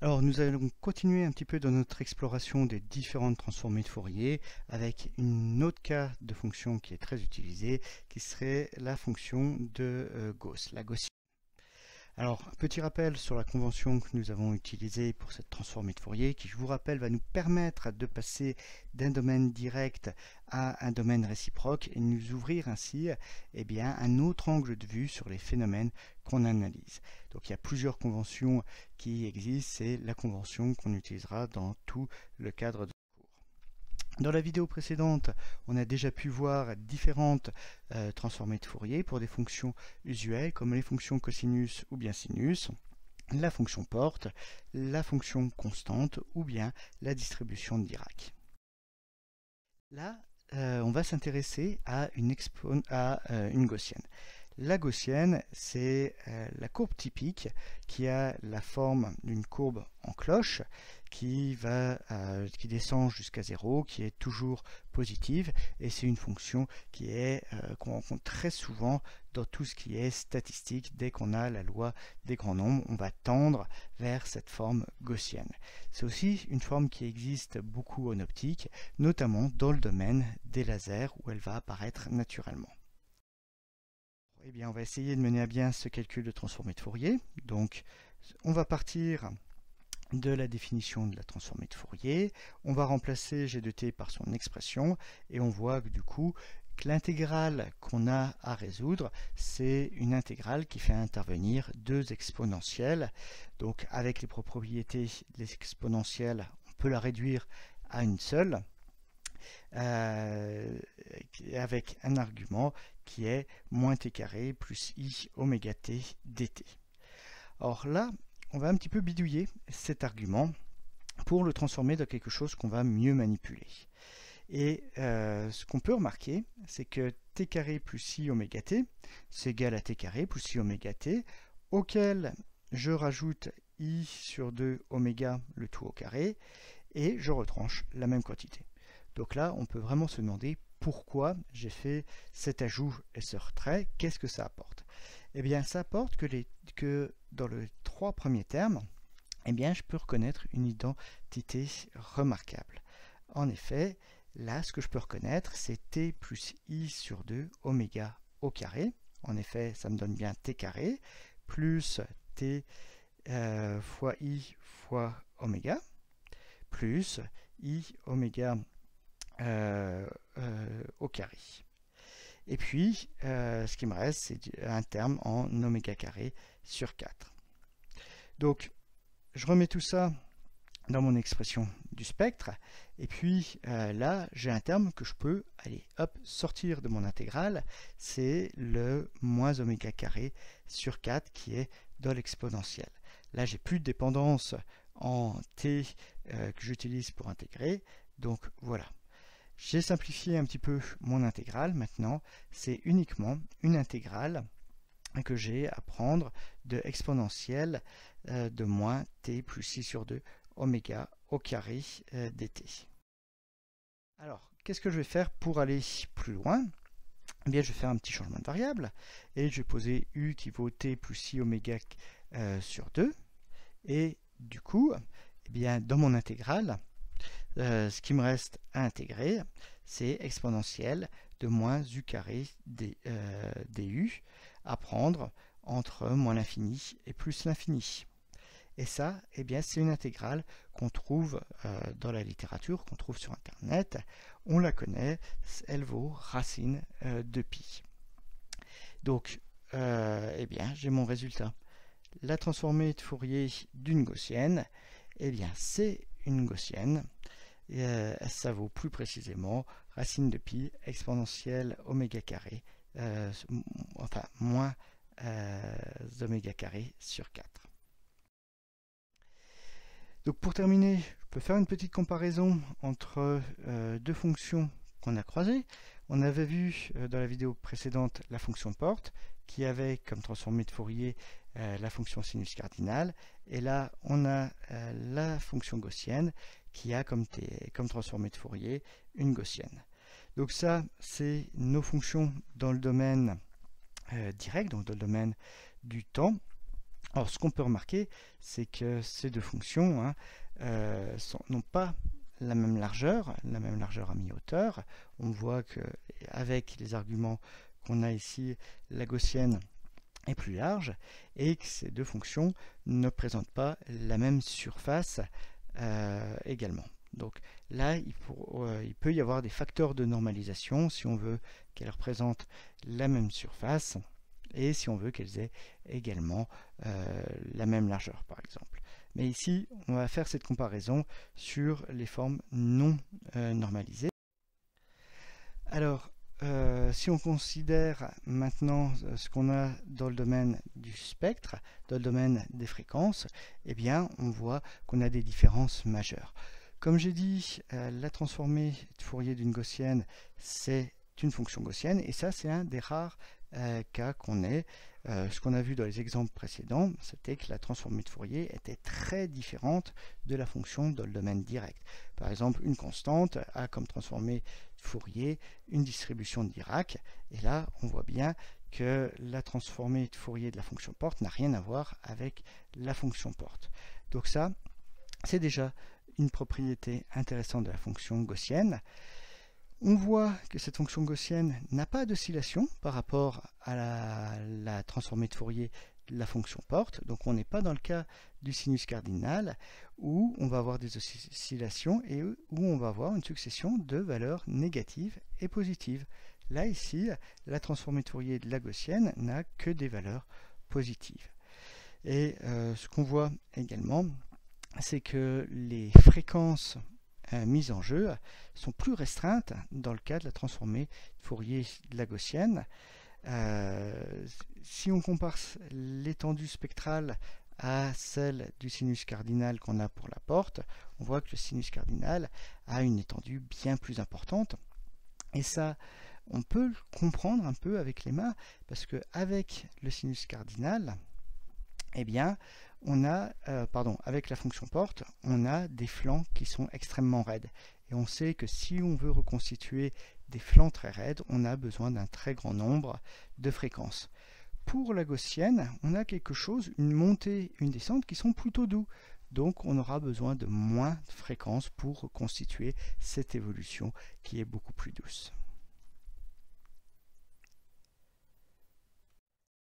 Alors nous allons continuer un petit peu dans notre exploration des différentes transformées de Fourier avec une autre cas de fonction qui est très utilisée, qui serait la fonction de Gauss, la gaussienne. Alors, un petit rappel sur la convention que nous avons utilisée pour cette transformée de Fourier, qui, je vous rappelle, va nous permettre de passer d'un domaine direct à un domaine réciproque et nous ouvrir ainsi un autre angle de vue sur les phénomènes qu'on analyse. Donc, il y a plusieurs conventions qui existent, c'est la convention qu'on utilisera dans tout le cadre de Dans la vidéo précédente, on a déjà pu voir différentes transformées de Fourier pour des fonctions usuelles comme les fonctions cosinus ou bien sinus, la fonction porte, la fonction constante ou bien la distribution de Dirac. Là, on va s'intéresser à une gaussienne. La gaussienne, c'est la courbe typique qui a la forme d'une courbe en cloche qui descend jusqu'à 0, qui est toujours positive, et c'est une fonction qu'on rencontre très souvent dans tout ce qui est statistique. Dès qu'on a la loi des grands nombres, on va tendre vers cette forme gaussienne. C'est aussi une forme qui existe beaucoup en optique, notamment dans le domaine des lasers où elle va apparaître naturellement. Eh bien, on va essayer de mener à bien ce calcul de transformée de Fourier. Donc, on va partir de la définition de la transformée de Fourier. On va remplacer g de t par son expression et on voit que du coup, que l'intégrale qu'on a à résoudre, c'est une intégrale qui fait intervenir deux exponentielles. Donc, avec les propriétés des exponentielles, on peut la réduire à une seule. Avec un argument qui est moins t carré plus i oméga t dt. Or là, on va un petit peu bidouiller cet argument pour le transformer dans quelque chose qu'on va mieux manipuler. Et ce qu'on peut remarquer, c'est que t carré plus i oméga t, c'est égal à t carré plus i oméga t, auquel je rajoute i sur 2 oméga le tout au carré, et je retranche la même quantité. Donc là, on peut vraiment se demander pourquoi j'ai fait cet ajout et ce retrait, qu'est-ce que ça apporte? Eh bien, ça apporte que dans les trois premiers termes, eh bien, je peux reconnaître une identité remarquable. En effet, là, ce que je peux reconnaître, c'est t plus i sur 2 oméga au carré. En effet, ça me donne bien t carré, plus t fois i fois oméga, plus i oméga au carré. Et puis, ce qui me reste, c'est un terme en oméga carré sur 4. Donc, je remets tout ça dans mon expression du spectre, et puis là, j'ai un terme que je peux, sortir de mon intégrale, c'est le moins oméga carré sur 4 qui est dans l'exponentielle. Là, j'ai plus de dépendance en t que j'utilise pour intégrer, donc voilà. J'ai simplifié un petit peu mon intégrale. Maintenant, c'est uniquement une intégrale que j'ai à prendre de exponentielle de moins t plus i sur 2 oméga au carré dt. Alors, qu'est-ce que je vais faire pour aller plus loin? Eh bien, je vais faire un petit changement de variable et je vais poser u qui vaut t plus i oméga sur 2. Et du coup, eh bien, dans mon intégrale, ce qui me reste à intégrer, c'est exponentielle de moins u carré du à prendre entre moins l'infini et plus l'infini. Et ça, eh bien, c'est une intégrale qu'on trouve dans la littérature, qu'on trouve sur Internet. On la connaît, elle vaut racine de pi. Donc, eh bien, j'ai mon résultat. La transformée de Fourier d'une gaussienne, eh bien, c'est une gaussienne. Ça vaut plus précisément racine de pi exponentielle oméga carré, moins oméga carré sur 4. Donc pour terminer, je peux faire une petite comparaison entre deux fonctions qu'on a croisées. On avait vu dans la vidéo précédente la fonction porte qui avait comme transformée de Fourier la fonction sinus cardinale, et là on a la fonction gaussienne qui a comme transformée de Fourier une gaussienne. Donc ça, c'est nos fonctions dans le domaine direct, donc dans le domaine du temps. Alors ce qu'on peut remarquer, c'est que ces deux fonctions n'ont pas la même largeur à mi-hauteur. On voit qu'avec les arguments qu'on a ici, la gaussienne est plus large et que ces deux fonctions ne présentent pas la même surface également. Donc là, il peut y avoir des facteurs de normalisation si on veut qu'elles représentent la même surface et si on veut qu'elles aient également la même largeur, par exemple. Mais ici, on va faire cette comparaison sur les formes non normalisées. Alors, si on considère maintenant ce qu'on a dans le domaine du spectre, dans le domaine des fréquences, eh bien, on voit qu'on a des différences majeures. Comme j'ai dit, la transformée de Fourier d'une gaussienne, c'est une fonction gaussienne, et ça, c'est un des rares cas qu'on ait. Ce qu'on a vu dans les exemples précédents, c'était que la transformée de Fourier était très différente de la fonction dans le domaine direct. Par exemple, une constante a comme transformée de Fourier une distribution de Dirac, et là, on voit bien que la transformée de Fourier de la fonction porte n'a rien à voir avec la fonction porte. Donc ça, c'est déjà une propriété intéressante de la fonction gaussienne. On voit que cette fonction gaussienne n'a pas d'oscillation par rapport à la transformée de Fourier de la fonction porte, donc on n'est pas dans le cas du sinus cardinal où on va avoir des oscillations et où on va avoir une succession de valeurs négatives et positives. Là ici, la transformée de Fourier de la gaussienne n'a que des valeurs positives. Et ce qu'on voit également, c'est que les fréquences mises en jeu sont plus restreintes dans le cas de la transformée de Fourier de la gaussienne. Si on compare l'étendue spectrale à celle du sinus cardinal qu'on a pour la porte, on voit que le sinus cardinal a une étendue bien plus importante. Et ça, on peut le comprendre un peu avec les mains, parce qu'avec le sinus cardinal, eh bien, on a, avec la fonction porte, on a des flancs qui sont extrêmement raides. Et on sait que si on veut reconstituer des flancs très raides, on a besoin d'un très grand nombre de fréquences. Pour la gaussienne, on a quelque chose, une montée, une descente qui sont plutôt doux. Donc on aura besoin de moins de fréquences pour reconstituer cette évolution qui est beaucoup plus douce.